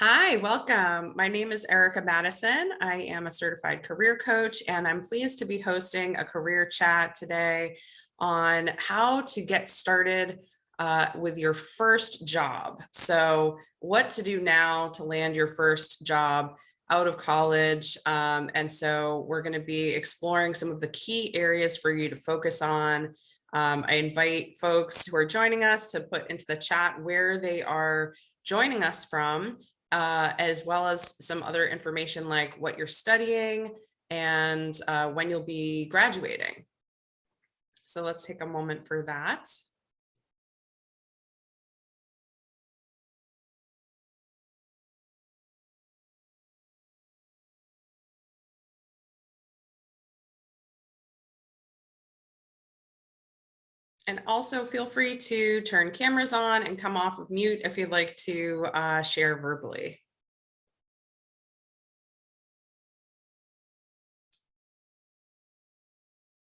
Hi, welcome. My name is Erica Madison. I am a certified career coach, and I'm pleased to be hosting a career chat today on how to get started with your first job. So, what to do now to land your first job out of college. And so, we're going to be exploring some of the key areas for you to focus on. I invite folks who are joining us to put into the chat where they are joining us from, as well as some other information like what you're studying and when you'll be graduating. So let's take a moment for that. And also feel free to turn cameras on and come off of mute if you'd like to share verbally.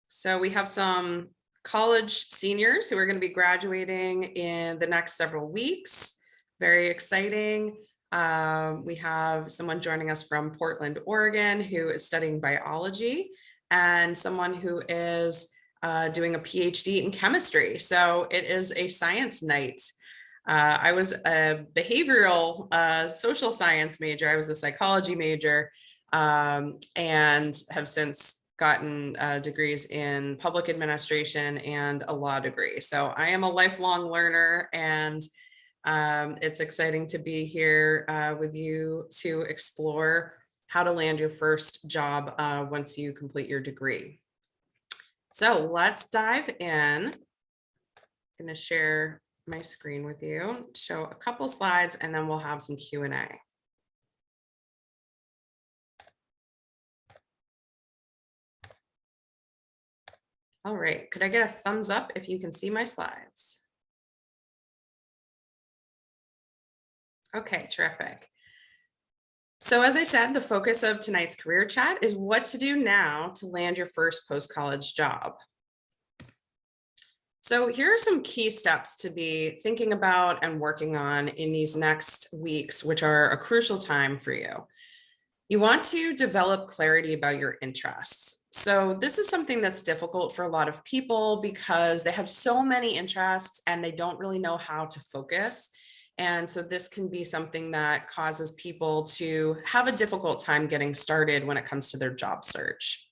So we have some college seniors who are going to be graduating in the next several weeks. Very exciting. We have someone joining us from Portland, Oregon, who is studying biology, and someone who is doing a PhD in chemistry. So it is a science night. I was a behavioral social science major. I was a psychology major, and have since gotten degrees in public administration and a law degree. So I am a lifelong learner, and it's exciting to be here with you to explore how to land your first job once you complete your degree. So let's dive in. I'm going to share my screen with you, show a couple slides, and then we'll have some Q&A. All right, could I get a thumbs up if you can see my slides? Okay, terrific. So as I said, the focus of tonight's career chat is what to do now to land your first post-college job. So here are some key steps to be thinking about and working on in these next weeks, which are a crucial time for you. You want to develop clarity about your interests. So this is something that's difficult for a lot of people because they have so many interests and they don't really know how to focus. And so this can be something that causes people to have a difficult time getting started when it comes to their job search.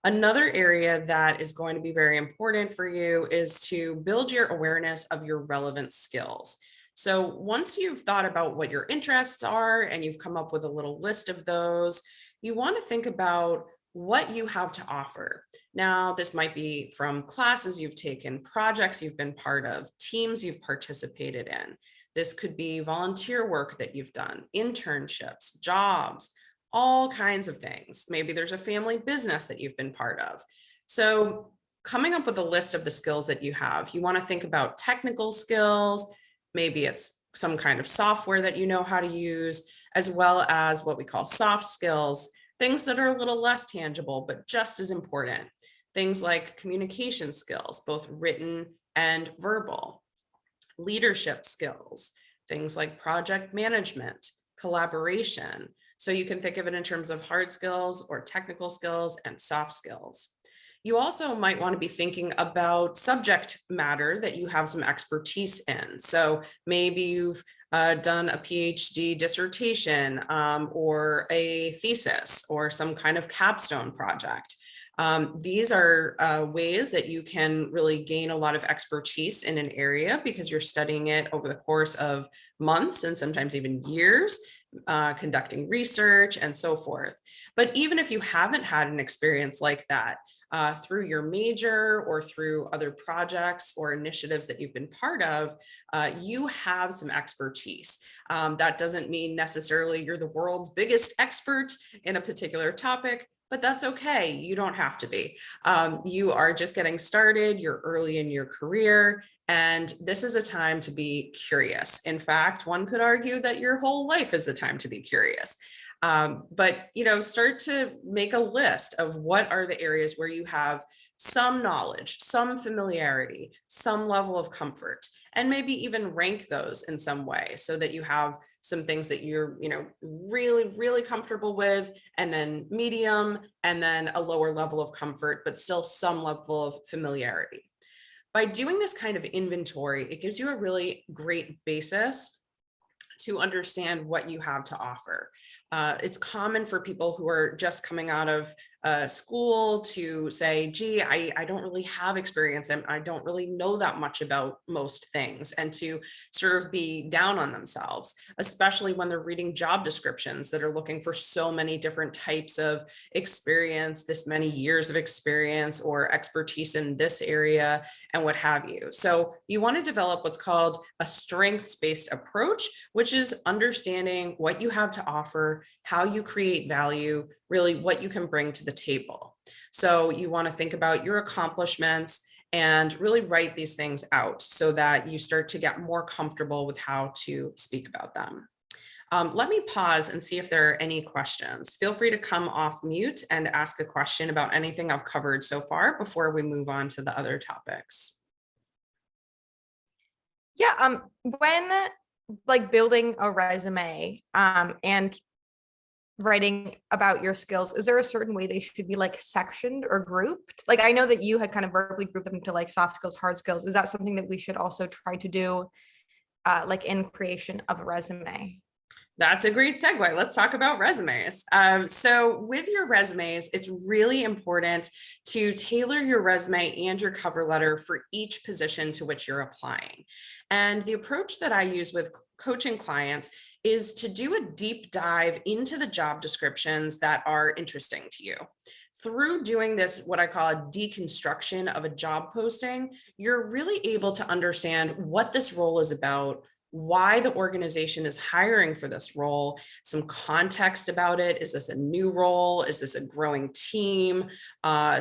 Another area that is going to be very important for you is to build your awareness of your relevant skills. So once you've thought about what your interests are and you've come up with a little list of those, you want to think about what you have to offer. Now, this might be from classes you've taken, projects you've been part of, teams you've participated in. This could be volunteer work that you've done, internships, jobs, all kinds of things. Maybe there's a family business that you've been part of. So coming up with a list of the skills that you have, you want to think about technical skills. Maybe it's some kind of software that you know how to use, as well as what we call soft skills, things that are a little less tangible, but just as important. Things like communication skills, both written and verbal, leadership skills, things like project management, collaboration. So you can think of it in terms of hard skills or technical skills and soft skills. You also might want to be thinking about subject matter that you have some expertise in. So maybe you've done a PhD dissertation or a thesis or some kind of capstone project. These are ways that you can really gain a lot of expertise in an area because you're studying it over the course of months and sometimes even years, conducting research and so forth. But even if you haven't had an experience like that, through your major or through other projects or initiatives that you've been part of, you have some expertise. That doesn't mean necessarily you're the world's biggest expert in a particular topic, but that's okay. You don't have to be. You are just getting started. You're early in your career, and this is a time to be curious. In fact, one could argue that your whole life is a time to be curious. But start to make a list of what are the areas where you have some knowledge, some familiarity, some level of comfort, and maybe even rank those in some way so that you have some things that you're, really, really comfortable with, and then medium, and then a lower level of comfort, but still some level of familiarity. By doing this kind of inventory, it gives you a really great basis to understand what you have to offer. It's common for people who are just coming out of school to say, gee, I don't really have experience and I don't really know that much about most things, and to sort of be down on themselves, especially when they're reading job descriptions that are looking for so many different types of experience, this many years of experience or expertise in this area and what have you. So you want to develop what's called a strengths-based approach, which is understanding what you have to offer, how you create value, really what you can bring to the table. So you want to think about your accomplishments and really write these things out so that you start to get more comfortable with how to speak about them. Let me pause and see if there are any questions. Feel free to come off mute and ask a question about anything I've covered so far before we move on to the other topics. Yeah, when like building a resume and writing about your skills, is there a certain way they should be like sectioned or grouped? Like I know that you had kind of verbally grouped them into like soft skills, hard skills. Is that something that we should also try to do like in creation of a resume? That's a great segue. Let's talk about resumes. So with your resumes, it's really important to tailor your resume and your cover letter for each position to which you're applying. And the approach that I use with coaching clients is to do a deep dive into the job descriptions that are interesting to you. Through doing this, what I call a deconstruction of a job posting, you're really able to understand what this role is about, why the organization is hiring for this role, some context about it. Is this a new role? Is this a growing team?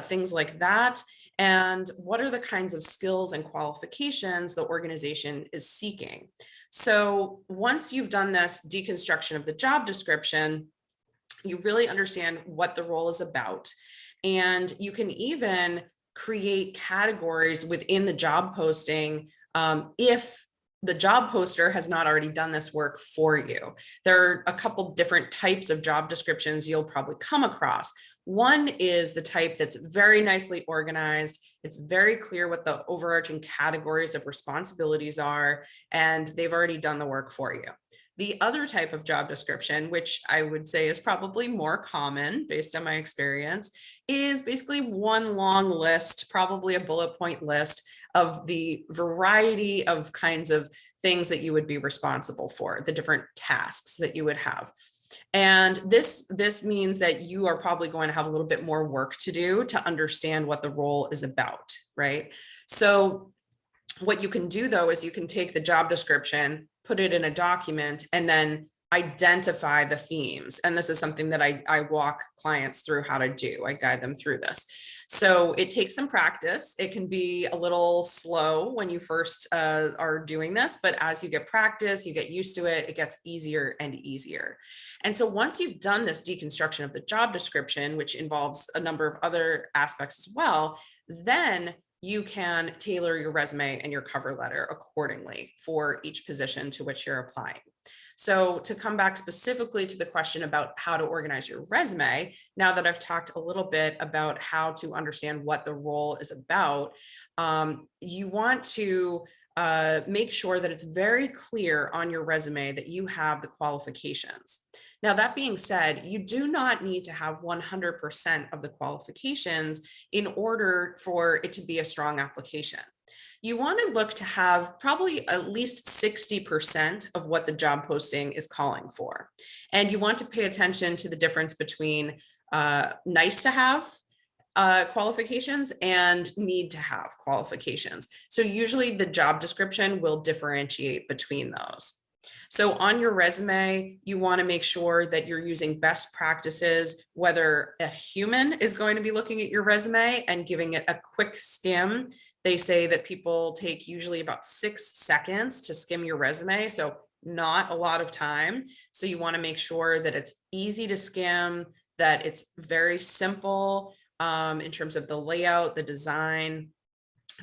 Things like that. And what are the kinds of skills and qualifications the organization is seeking? So once you've done this deconstruction of the job description, you really understand what the role is about. And you can even create categories within the job posting if the job poster has not already done this work for you. There are a couple different types of job descriptions you'll probably come across. One is the type that's very nicely organized. It's very clear what the overarching categories of responsibilities are, and they've already done the work for you. The other type of job description, which I would say is probably more common based on my experience, is basically one long list, probably a bullet point list of the variety of kinds of things that you would be responsible for, the different tasks that you would have. And this means that you are probably going to have a little bit more work to do to understand what the role is about, right? So what you can do though is you can take the job description, put it in a document, and then identify the themes. And this is something that I walk clients through how to do. I guide them through this. So it takes some practice. It can be a little slow when you first are doing this, but as you get practice, you get used to it, it gets easier and easier. And so once you've done this deconstruction of the job description, which involves a number of other aspects as well, then you can tailor your resume and your cover letter accordingly for each position to which you're applying. So to come back specifically to the question about how to organize your resume, now that I've talked a little bit about how to understand what the role is about, you want to make sure that it's very clear on your resume that you have the qualifications. Now, that being said, you do not need to have 100% of the qualifications in order for it to be a strong application. You want to look to have probably at least 60% of what the job posting is calling for. And you want to pay attention to the difference between nice to have qualifications and need to have qualifications. So usually the job description will differentiate between those. So on your resume, you want to make sure that you're using best practices, whether a human is going to be looking at your resume and giving it a quick skim. They say that people take usually about 6 seconds to skim your resume. So not a lot of time. So you want to make sure that it's easy to skim, that it's very simple in terms of the layout, the design.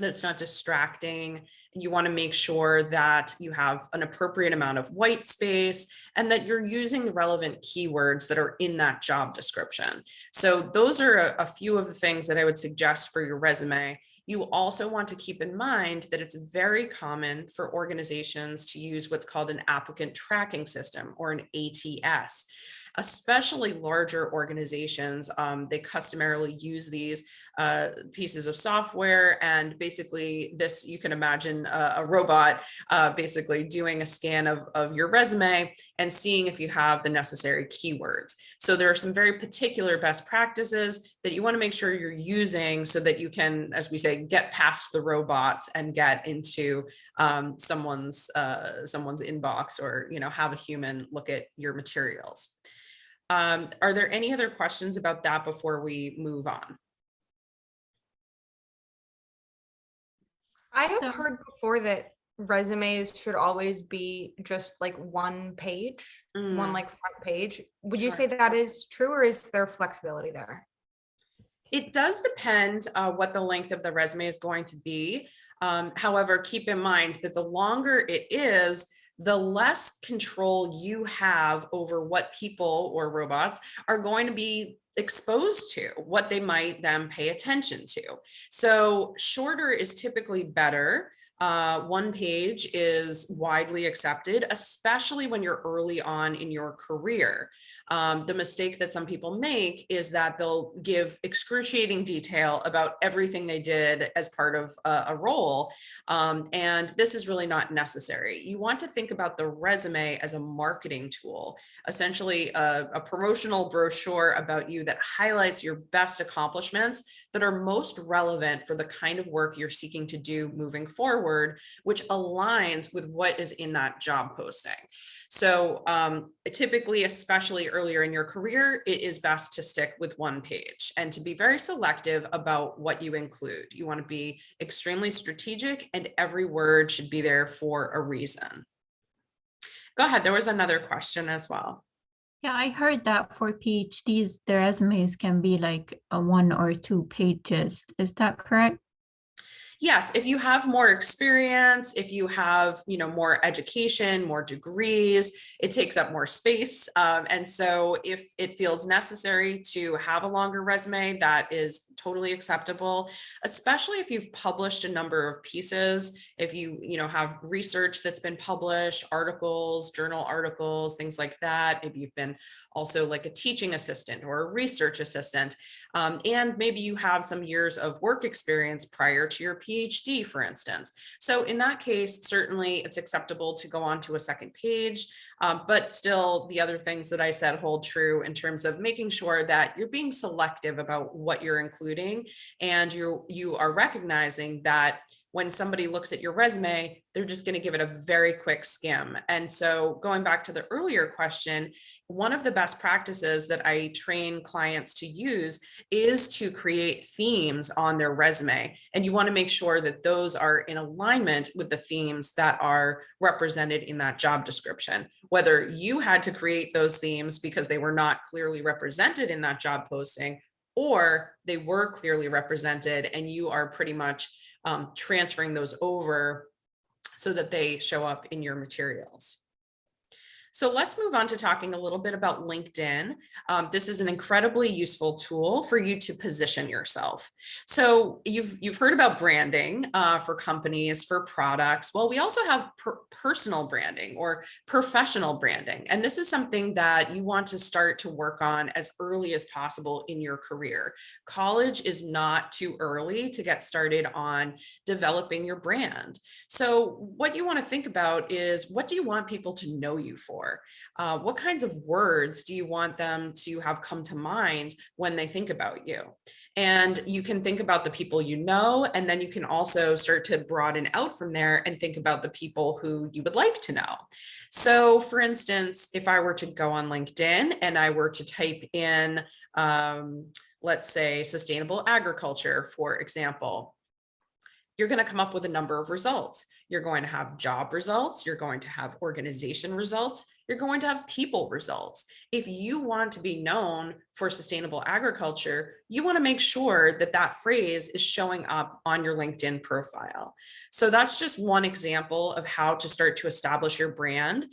that it's not distracting. You want to make sure that you have an appropriate amount of white space and that you're using the relevant keywords that are in that job description. So those are a few of the things that I would suggest for your resume. You also want to keep in mind that it's very common for organizations to use what's called an applicant tracking system, or an ATS. Especially larger organizations, they customarily use these pieces of software, and basically this, you can imagine a robot basically doing a scan of your resume and seeing if you have the necessary keywords. So there are some very particular best practices that you want to make sure you're using so that you can, as we say, get past the robots and get into someone's inbox, or have a human look at your materials. Are there any other questions about that before we move on? I have heard before that resumes should always be just like one page, one like front page. Would you say that is true, or is there flexibility there? It does depend what the length of the resume is going to be. However, keep in mind that the longer it is, the less control you have over what people or robots are going to be exposed to, what they might then pay attention to. So shorter is typically better. One page is widely accepted, especially when you're early on in your career. The mistake that some people make is that they'll give excruciating detail about everything they did as part of a role. And this is really not necessary. You want to think about the resume as a marketing tool, essentially a promotional brochure about you that highlights your best accomplishments that are most relevant for the kind of work you're seeking to do moving forward, which aligns with what is in that job posting. So typically, especially earlier in your career, it is best to stick with one page and to be very selective about what you include. You want to be extremely strategic, and every word should be there for a reason. Go ahead. There was another question as well. Yeah, I heard that for PhDs, the resumes can be like a 1 or 2 pages. Is that correct? Yes, if you have more experience, if you have, more education, more degrees, it takes up more space. And so if it feels necessary to have a longer resume, that is totally acceptable, especially if you've published a number of pieces, if you, have research that's been published, articles, journal articles, things like that. Maybe you've been also like a teaching assistant or a research assistant. And maybe you have some years of work experience prior to your PhD, for instance. So in that case, certainly it's acceptable to go on to a second page, but still the other things that I said hold true in terms of making sure that you're being selective about what you're including, and you are recognizing that when somebody looks at your resume, they're just going to give it a very quick skim. And so going back to the earlier question, one of the best practices that I train clients to use is to create themes on their resume. And you want to make sure that those are in alignment with the themes that are represented in that job description. Whether you had to create those themes because they were not clearly represented in that job posting, or they were clearly represented and you are pretty much transferring those over so that they show up in your materials. So let's move on to talking a little bit about LinkedIn. This is an incredibly useful tool for you to position yourself. So you've heard about branding for companies, for products. Well, we also have personal branding or professional branding. And this is something that you want to start to work on as early as possible in your career. College is not too early to get started on developing your brand. So what you want to think about is, what do you want people to know you for? What kinds of words do you want them to have come to mind when they think about you? And you can think about the people you know, and then you can also start to broaden out from there and think about the people who you would like to know. So for instance, if I were to go on LinkedIn and I were to type in, let's say, sustainable agriculture, for example, you're going to come up with a number of results. You're going to have job results. You're going to have organization results. You're going to have people results. If you want to be known for sustainable agriculture, you want to make sure that that phrase is showing up on your LinkedIn profile. So that's just one example of how to start to establish your brand.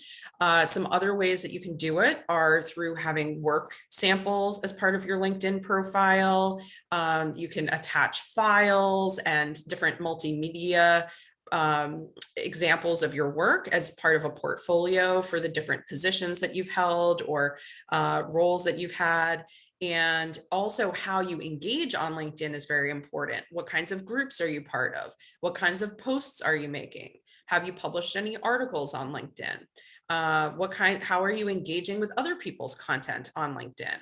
Some other ways that you can do it are through having work samples as part of your LinkedIn profile. You can attach files and different multimedia examples of your work as part of a portfolio for the different positions that you've held or roles that you've had. And also how you engage on LinkedIn is very important. What kinds of groups are you part of? What kinds of posts are you making? Have you published any articles on LinkedIn? How are you engaging with other people's content on LinkedIn?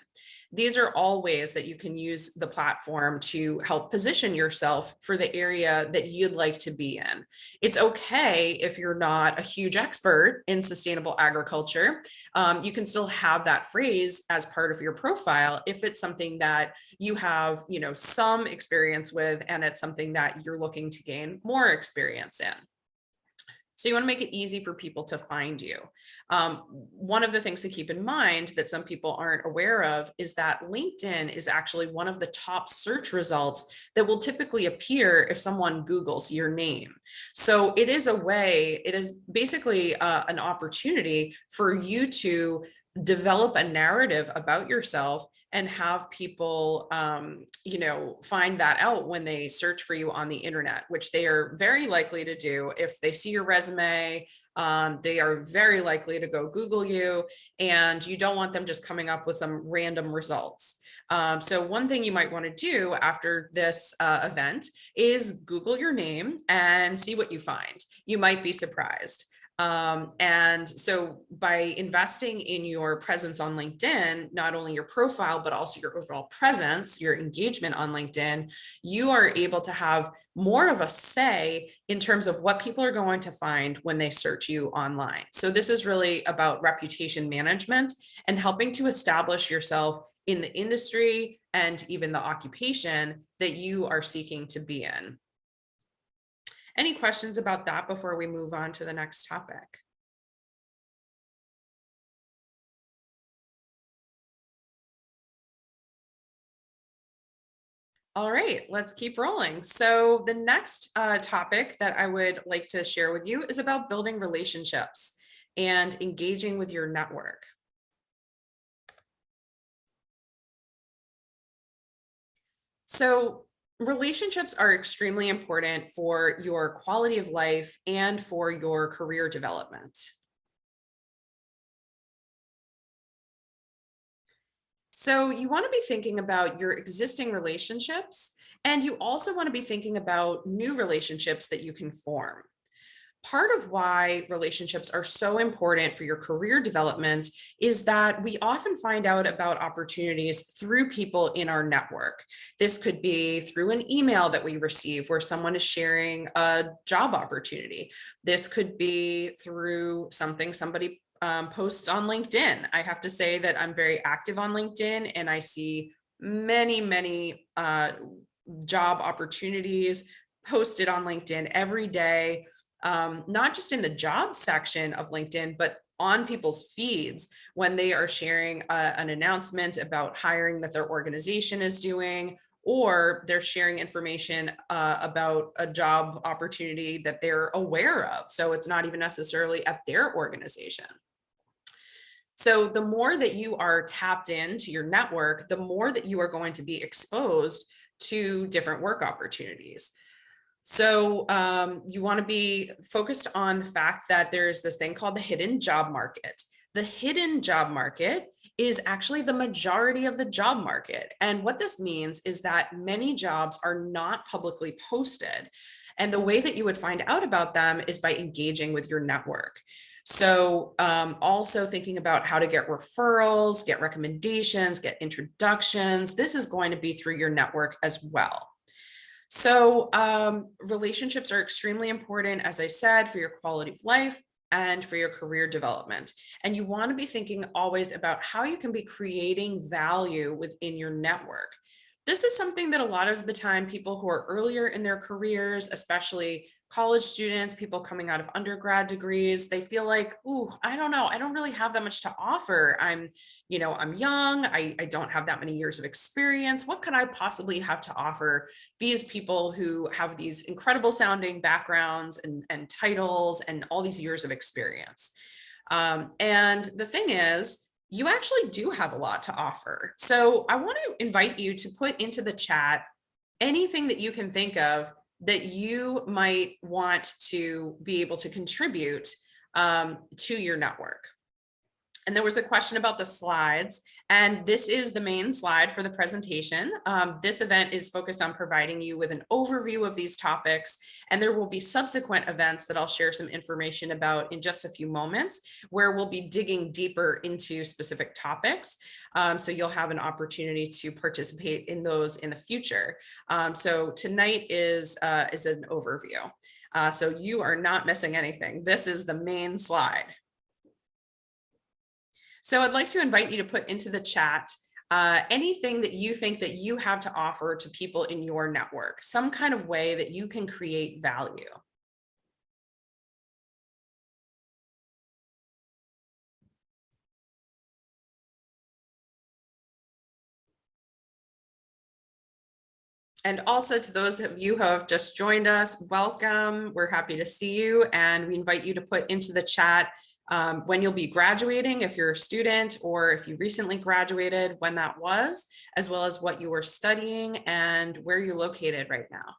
These are all ways that you can use the platform to help position yourself for the area that you'd like to be in. It's okay if you're not a huge expert in sustainable agriculture. You can still have that phrase as part of your profile if it's something that you have, some experience with, and it's something that you're looking to gain more experience in. So you want to make it easy for people to find you. One of the things to keep in mind that some people aren't aware of is that LinkedIn is actually one of the top search results that will typically appear if someone Googles your name. So it is basically an opportunity for you to develop a narrative about yourself and have people, find that out when they search for you on the internet, which they are very likely to do. If they see your resume, they are very likely to go Google you, and you don't want them just coming up with some random results. So one thing you might want to do after this event is Google your name and see what you find. You might be surprised. And so by investing in your presence on LinkedIn, not only your profile, but also your overall presence, your engagement on LinkedIn, you are able to have more of a say in terms of what people are going to find when they search you online. So this is really about reputation management and helping to establish yourself in the industry and even the occupation that you are seeking to be in. Any questions about that before we move on to the next topic? All right, let's keep rolling. So the next topic that I would like to share with you is about building relationships and engaging with your network. So relationships are extremely important for your quality of life and for your career development. So you want to be thinking about your existing relationships, and you also want to be thinking about new relationships that you can form. Part of why relationships are so important for your career development is that we often find out about opportunities through people in our network. This could be through an email that we receive where someone is sharing a job opportunity. This could be through something somebody posts on LinkedIn. I have to say that I'm very active on LinkedIn, and I see many job opportunities posted on LinkedIn every day. Not just in the job section of LinkedIn, but on people's feeds when they are sharing an announcement about hiring that their organization is doing, or they're sharing information about a job opportunity that they're aware of. So it's not even necessarily at their organization. So the more that you are tapped into your network, the more that you are going to be exposed to different work opportunities. So you want to be focused on the fact that there's this thing called the hidden job market. The hidden job market is actually the majority of the job market. And what this means is that many jobs are not publicly posted. And the way that you would find out about them is by engaging with your network. So also thinking about how to get referrals, get recommendations, get introductions. This is going to be through your network as well. So relationships are extremely important, as I said, for your quality of life and for your career development. And you want to be thinking always about how you can be creating value within your network. This is something that a lot of the time people who are earlier in their careers, especially college students, people coming out of undergrad degrees, they feel like, ooh, I don't know, I don't really have that much to offer. I'm young, I don't have that many years of experience. What could I possibly have to offer these people who have these incredible sounding backgrounds and titles and all these years of experience? And the thing is, you actually do have a lot to offer. So I want to invite you to put into the chat anything that you can think of that you might want to be able to contribute to your network. And there was a question about the slides, and this is the main slide for the presentation. This event is focused on providing you with an overview of these topics, and there will be subsequent events that I'll share some information about in just a few moments, where we'll be digging deeper into specific topics. So you'll have an opportunity to participate in those in the future. So tonight is an overview. So you are not missing anything. This is the main slide. So I'd like to invite you to put into the chat anything that you think that you have to offer to people in your network, some kind of way that you can create value. And also to those of you who have just joined us, welcome. We're happy to see you, and we invite you to put into the chat when you'll be graduating, if you're a student, or if you recently graduated, when that was, as well as what you were studying and where you're located right now.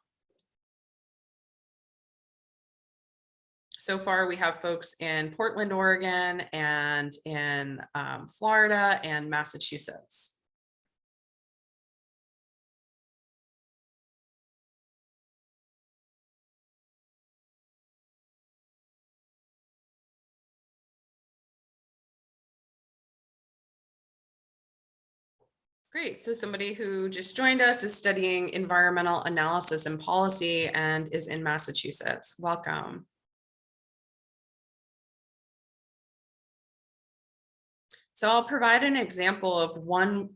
So far, we have folks in Portland, Oregon, and in Florida and Massachusetts. Great. So somebody who just joined us is studying environmental analysis and policy and is in Massachusetts. Welcome. So I'll provide an example of one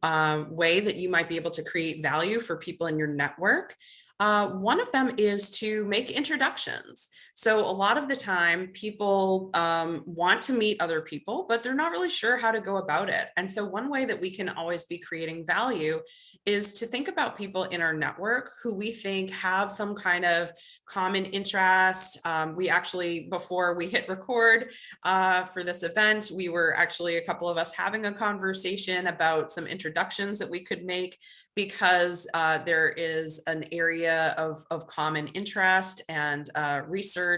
way that you might be able to create value for people in your network. One of them is to make introductions. So a lot of the time people want to meet other people, but they're not really sure how to go about it. And so one way that we can always be creating value is to think about people in our network who we think have some kind of common interest. We actually, before we hit record for this event, we were actually, a couple of us, having a conversation about some introductions that we could make, because there is an area of common interest and research.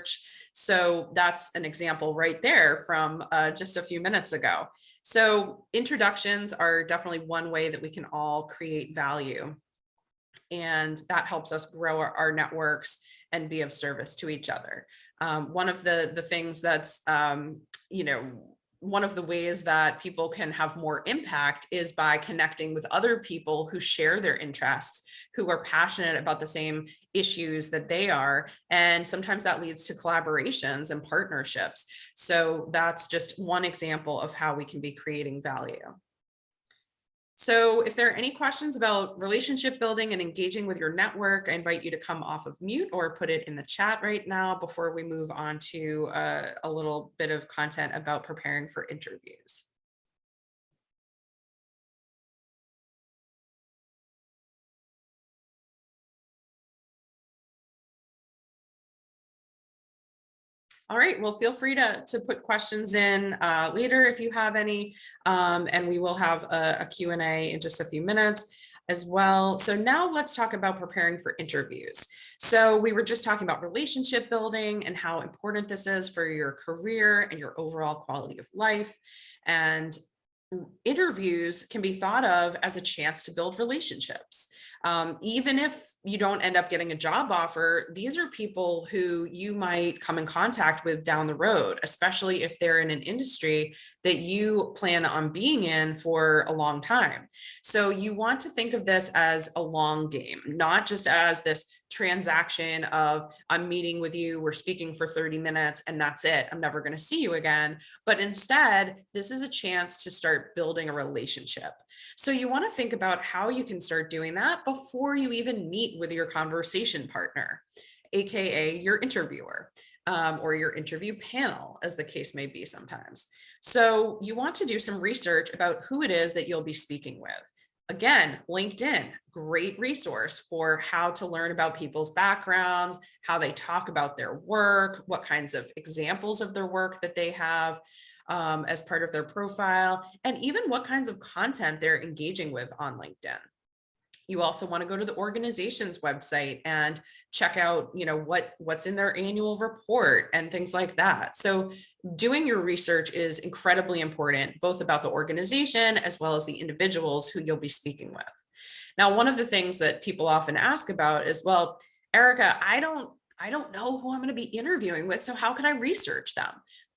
So that's an example right there from just a few minutes ago. So introductions are definitely one way that we can all create value. And that helps us grow our networks and be of service to each other. One of the things that's, one of the ways that people can have more impact is by connecting with other people who share their interests, who are passionate about the same issues that they are. And sometimes that leads to collaborations and partnerships. So that's just one example of how we can be creating value. So if there are any questions about relationship building and engaging with your network, I invite you to come off of mute or put it in the chat right now before we move on to a little bit of content about preparing for interviews. All right, well, feel free to put questions in later if you have any, and we will have a Q&A in just a few minutes as well. So now let's talk about preparing for interviews. So we were just talking about relationship building and how important this is for your career and your overall quality of life. And interviews can be thought of as a chance to build relationships. Even if you don't end up getting a job offer, these are people who you might come in contact with down the road, especially if they're in an industry that you plan on being in for a long time. So you want to think of this as a long game, not just as this transaction of I'm meeting with you, we're speaking for 30 minutes and that's it. I'm never going to see you again. But instead, this is a chance to start building a relationship. So you want to think about how you can start doing that before you even meet with your conversation partner, AKA your interviewer, or your interview panel, as the case may be sometimes. So you want to do some research about who it is that you'll be speaking with. Again, LinkedIn, great resource for how to learn about people's backgrounds, how they talk about their work, what kinds of examples of their work that they have as part of their profile, and even what kinds of content they're engaging with on LinkedIn. You also want to go to the organization's website and check out, what's in their annual report and things like that. So doing your research is incredibly important, both about the organization as well as the individuals who you'll be speaking with. Now, one of the things that people often ask about is, well, Erica, I don't know who I'm going to be interviewing with, so how can I research them?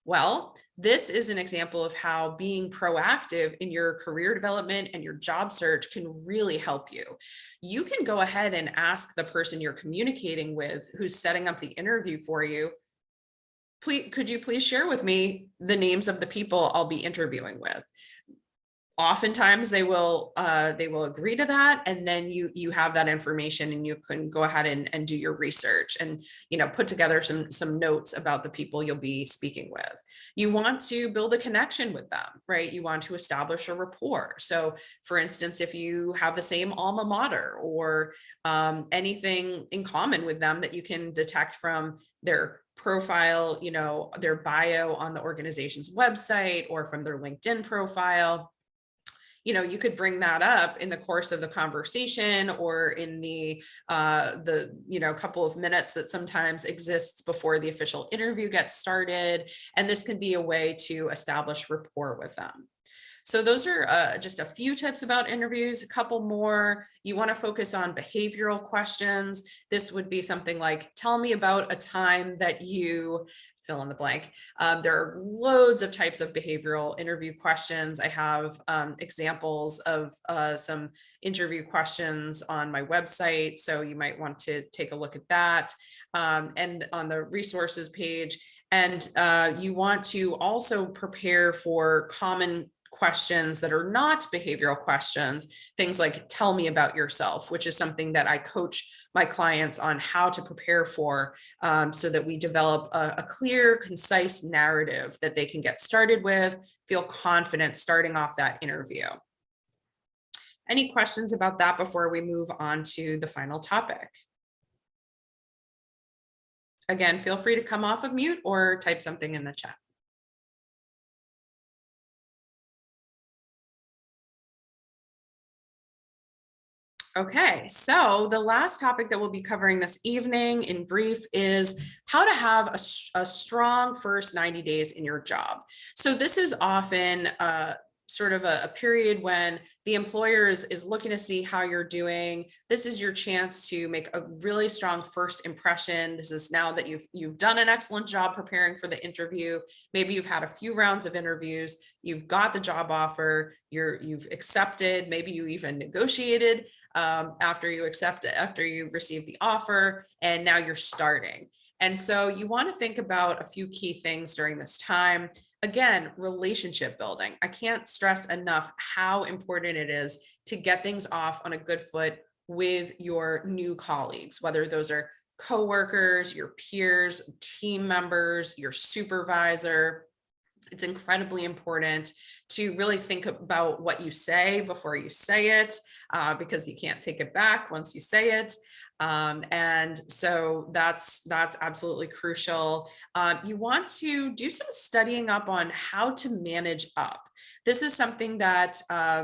Well, this is an example of how being proactive in your career development and your job search can really help you. You can go ahead and ask the person you're communicating with who's setting up the interview for you, could you please share with me the names of the people I'll be interviewing with? Oftentimes they will agree to that, and then you have that information and you can go ahead and do your research and put together some notes about the people you'll be speaking with. You want to build a connection with them, right? You want to establish a rapport. So for instance, if you have the same alma mater or anything in common with them that you can detect from their profile, their bio on the organization's website or from their LinkedIn profile, you could bring that up in the course of the conversation or in the couple of minutes that sometimes exists before the official interview gets started. And this can be a way to establish rapport with them. So those are just a few tips about interviews. A couple more. You want to focus on behavioral questions. This would be something like, tell me about a time that you fill in the blank. There are loads of types of behavioral interview questions. I have examples of some interview questions on my website, so you might want to take a look at that, and on the resources page. And you want to also prepare for common questions that are not behavioral questions, things like tell me about yourself, which is something that I coach my clients on how to prepare for, so that we develop a clear, concise narrative that they can get started with, feel confident starting off that interview. Any questions about that before we move on to the final topic? Again, feel free to come off of mute or type something in the chat. Okay, so the last topic that we'll be covering this evening in brief is how to have a strong first 90 days in your job. So this is often sort of a period when the employer is looking to see how you're doing. This is your chance to make a really strong first impression. This is now that you've done an excellent job preparing for the interview. Maybe you've had a few rounds of interviews, you've got the job offer, you've accepted, maybe you even negotiated after you receive the offer, and now you're starting. And so you want to think about a few key things during this time. Again, relationship building. I can't stress enough how important it is to get things off on a good foot with your new colleagues, whether those are coworkers, your peers, team members, your supervisor. It's incredibly important to really think about what you say before you say it, because you can't take it back once you say it. And so that's absolutely crucial. You want to do some studying up on how to manage up. This is something that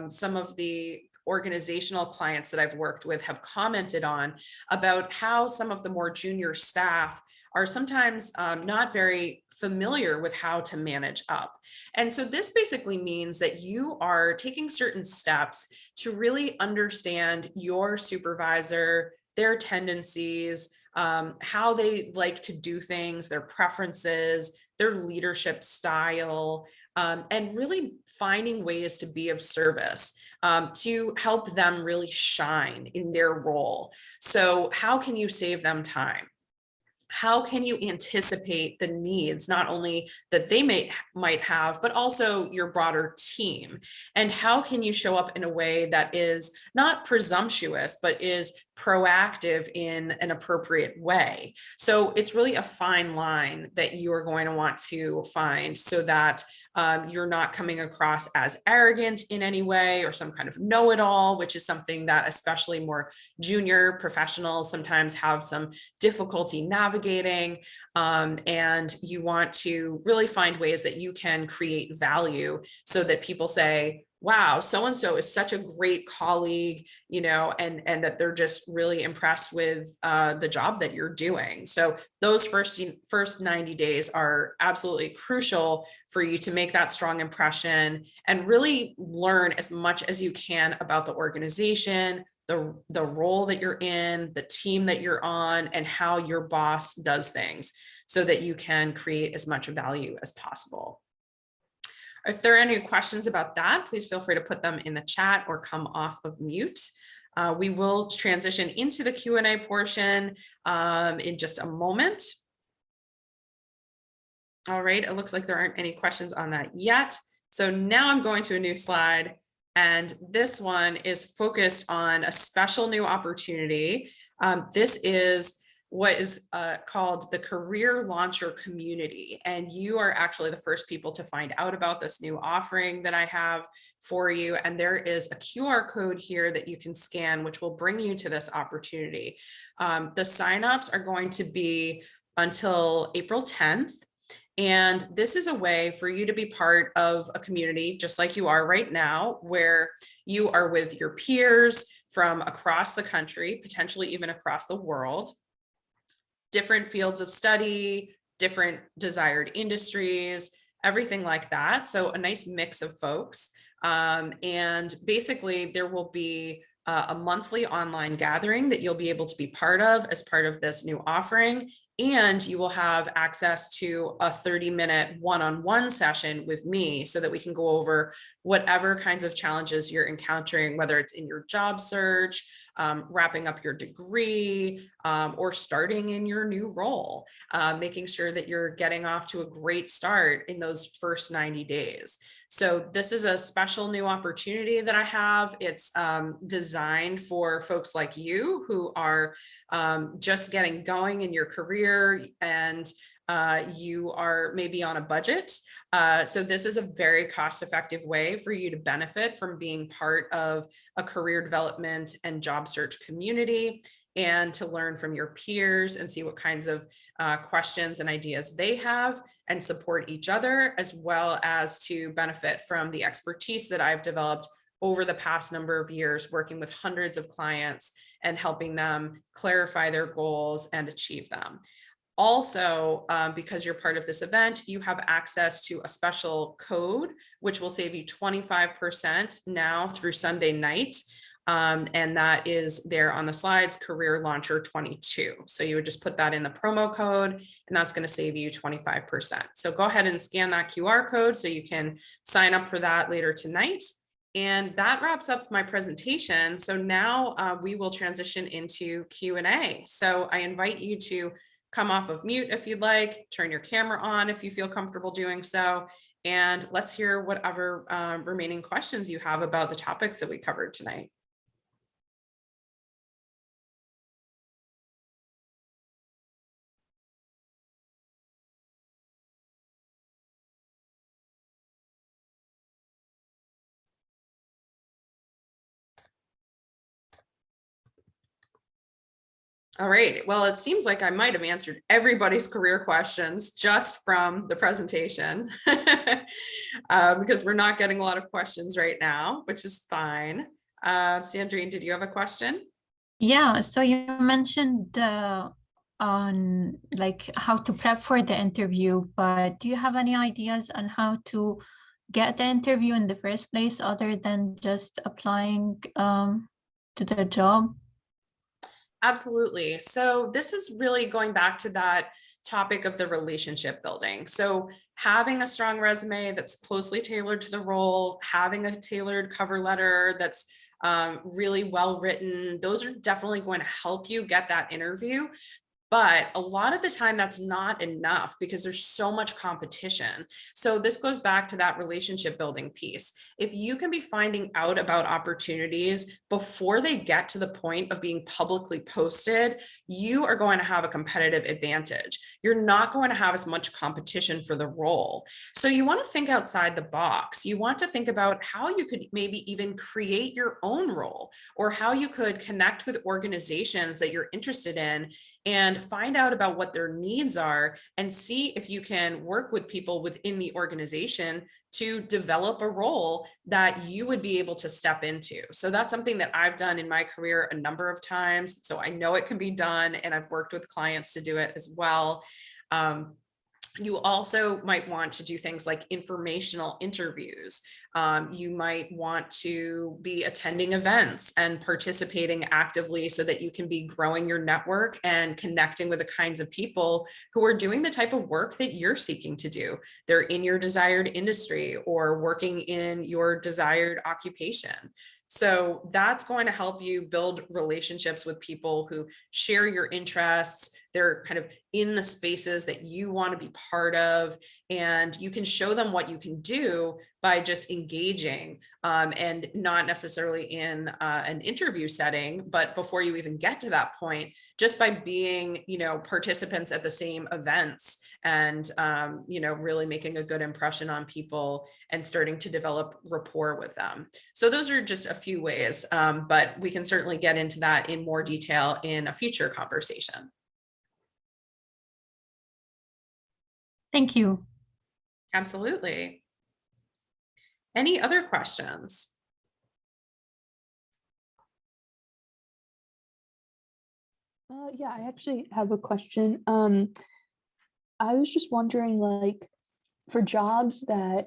some of the organizational clients that I've worked with have commented on, about how some of the more junior staff are sometimes not very familiar with how to manage up. And so this basically means that you are taking certain steps to really understand your supervisor, their tendencies, how they like to do things, their preferences, their leadership style, and really finding ways to be of service, to help them really shine in their role. So how can you save them time? How can you anticipate the needs, not only that they might have, but also your broader team? And how can you show up in a way that is not presumptuous, but is proactive in an appropriate way? So it's really a fine line that you are going to want to find so that you're not coming across as arrogant in any way or some kind of know-it-all, which is something that especially more junior professionals sometimes have some difficulty navigating. And you want to really find ways that you can create value so that people say, wow, so-and-so is such a great colleague, and that they're just really impressed with the job that you're doing. So those first 90 days are absolutely crucial for you to make that strong impression and really learn as much as you can about the organization, the role that you're in, the team that you're on, and how your boss does things so that you can create as much value as possible. If there are any questions about that, please feel free to put them in the chat or come off of mute. We will transition into the Q&A portion in just a moment. All right, it looks like there aren't any questions on that yet. So now I'm going to a new slide, and this one is focused on a special new opportunity. This is what is called the Career Launcher Community. And you are actually the first people to find out about this new offering that I have for you. And there is a QR code here that you can scan, which will bring you to this opportunity. The signups are going to be until April 10th. And this is a way for you to be part of a community, just like you are right now, where you are with your peers from across the country, potentially even across the world, different fields of study, different desired industries, everything like that. So a nice mix of folks. And basically there will be a monthly online gathering that you'll be able to be part of as part of this new offering. And you will have access to a 30-minute one-on-one session with me so that we can go over whatever kinds of challenges you're encountering, whether it's in your job search, wrapping up your degree, or starting in your new role, making sure that you're getting off to a great start in those first 90 days. So this is a special new opportunity that I have. It's designed for folks like you who are just getting going in your career and you are maybe on a budget. So this is a very cost-effective way for you to benefit from being part of a career development and job search community, and to learn from your peers and see what kinds of questions and ideas they have and support each other, as well as to benefit from the expertise that I've developed over the past number of years working with hundreds of clients and helping them clarify their goals and achieve them. Also, because you're part of this event, you have access to a special code, which will save you 25% now through Sunday night. And that is there on the slides, Career Launcher 22. So you would just put that in the promo code, and that's going to save you 25%. So go ahead and scan that QR code so you can sign up for that later tonight. And that wraps up my presentation. So now we will transition into Q&A. So I invite you to come off of mute if you'd like, turn your camera on if you feel comfortable doing so, and let's hear whatever remaining questions you have about the topics that we covered tonight. All right, well, it seems like I might have answered everybody's career questions just from the presentation because we're not getting a lot of questions right now, which is fine. Sandrine, did you have a question? Yeah, so you mentioned on like how to prep for the interview, but do you have any ideas on how to get the interview in the first place other than just applying to the job? Absolutely. So this is really going back to that topic of the relationship building. So having a strong resume that's closely tailored to the role, having a tailored cover letter that's really well written, those are definitely going to help you get that interview. But a lot of the time that's not enough because there's so much competition. So this goes back to that relationship building piece. If you can be finding out about opportunities before they get to the point of being publicly posted, you are going to have a competitive advantage. You're not going to have as much competition for the role. So you want to think outside the box. You want to think about how you could maybe even create your own role, or how you could connect with organizations that you're interested in and find out about what their needs are and see if you can work with people within the organization to develop a role that you would be able to step into. So that's something that I've done in my career a number of times. So I know it can be done, and I've worked with clients to do it as well. You also might want to do things like informational interviews. You might want to be attending events and participating actively so that you can be growing your network and connecting with the kinds of people who are doing the type of work that you're seeking to do. They're in your desired industry or working in your desired occupation. So that's going to help you build relationships with people who share your interests. They're kind of in the spaces that you want to be part of, and you can show them what you can do by just engaging, and not necessarily in an interview setting, but before you even get to that point, just by being, participants at the same events and, really making a good impression on people and starting to develop rapport with them. So those are just a few ways, but we can certainly get into that in more detail in a future conversation. Thank you. Absolutely. Any other questions? Yeah, I actually have a question. I was just wondering, like, for jobs that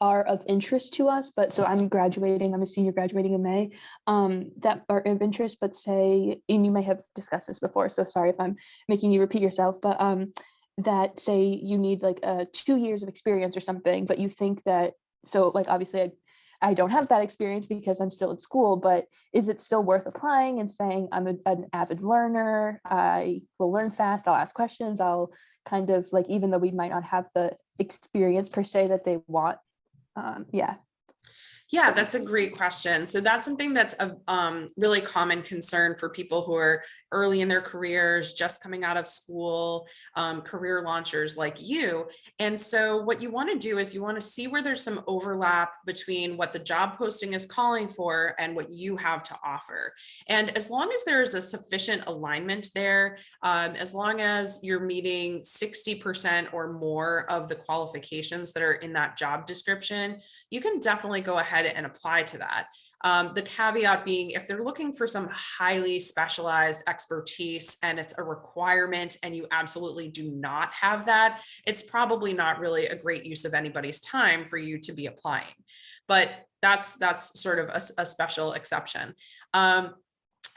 are of interest to us, but so I'm a senior graduating in May, that are of interest, but say, and you may have discussed this before, so sorry if I'm making you repeat yourself, but that say you need like 2 years of experience or something, but you think that, so like obviously I don't have that experience because I'm still in school, but is it still worth applying and saying I'm an avid learner, I will learn fast, I'll ask questions, I'll kind of like, even though we might not have the experience per se that they want? Yeah. Yeah, that's a great question. So that's something that's a really common concern for people who are early in their careers, just coming out of school, career launchers like you. And so what you want to do is you want to see where there's some overlap between what the job posting is calling for and what you have to offer. And as long as there is a sufficient alignment there, as long as you're meeting 60% or more of the qualifications that are in that job description, you can definitely go ahead and apply to that. The caveat being, if they're looking for some highly specialized expertise and it's a requirement and you absolutely do not have that, it's probably not really a great use of anybody's time for you to be applying. But that's sort of a special exception.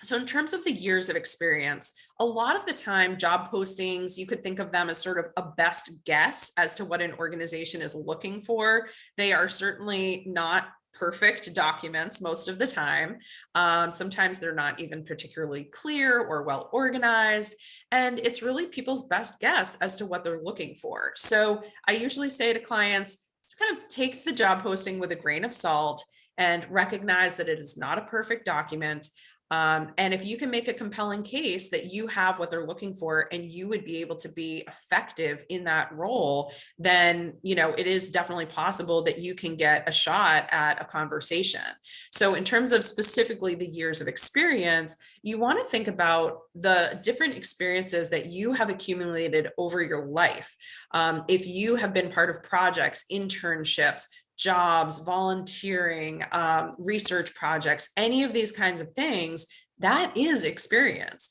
So in terms of the years of experience, a lot of the time job postings, you could think of them as sort of a best guess as to what an organization is looking for. They are certainly not perfect documents most of the time. Sometimes they're not even particularly clear or well organized. And it's really people's best guess as to what they're looking for. So I usually say to clients, just kind of take the job posting with a grain of salt and recognize that it is not a perfect document. And if you can make a compelling case that you have what they're looking for and you would be able to be effective in that role, then, it is definitely possible that you can get a shot at a conversation. So in terms of specifically the years of experience, you want to think about the different experiences that you have accumulated over your life. If you have been part of projects, internships, jobs, volunteering, research projects, any of these kinds of things, that is experience.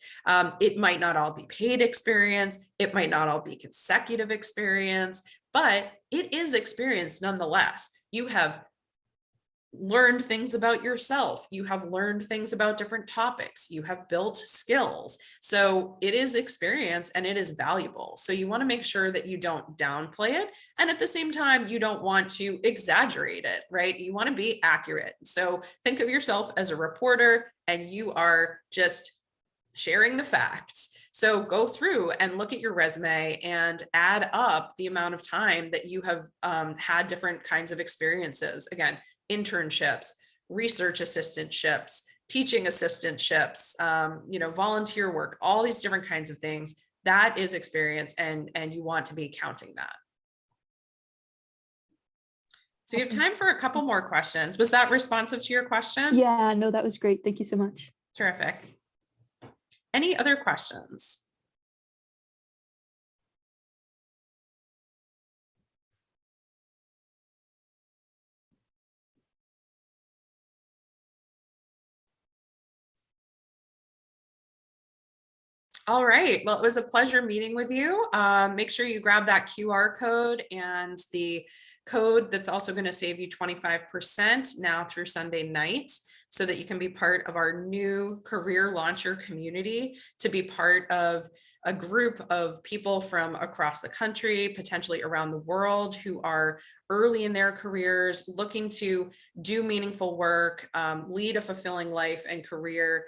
It might not all be paid experience. It might not all be consecutive experience, but it is experience nonetheless. You have learned things about yourself. You have learned things about different topics. You have built skills. So it is experience and it is valuable. So you want to make sure that you don't downplay it. And at the same time, you don't want to exaggerate it, right? You want to be accurate. So think of yourself as a reporter and you are just sharing the facts. So go through and look at your resume and add up the amount of time that you have had different kinds of experiences. Again, internships, research assistantships, teaching assistantships, volunteer work, all these different kinds of things. That is experience, and you want to be counting that. So you have time for a couple more questions. Was that responsive to your question? Yeah, no, that was great. Thank you so much. Terrific. Any other questions? All right, well, it was a pleasure meeting with you. Make sure you grab that QR code and the code that's also going to save you 25% now through Sunday night, so that you can be part of our new career launcher community, to be part of a group of people from across the country, potentially around the world, who are early in their careers, looking to do meaningful work, lead a fulfilling life and career,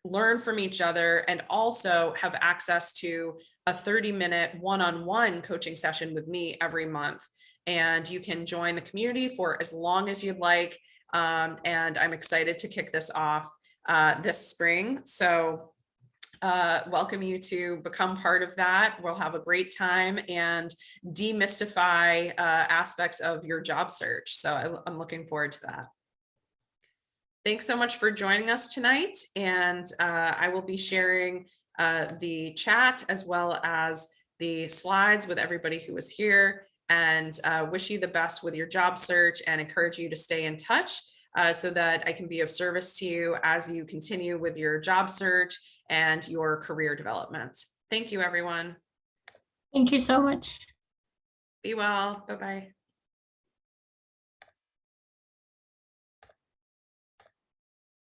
learn from each other, and also have access to a 30-minute one-on-one coaching session with me every month. And you can join the community for as long as you'd like. And I'm excited to kick this off this spring. So welcome you to become part of that. We'll have a great time and demystify aspects of your job search. So I'm looking forward to that. Thanks so much for joining us tonight. And I will be sharing the chat as well as the slides with everybody who was here, and wish you the best with your job search and encourage you to stay in touch so that I can be of service to you as you continue with your job search and your career development. Thank you, everyone. Thank you so much. Be well. Bye-bye.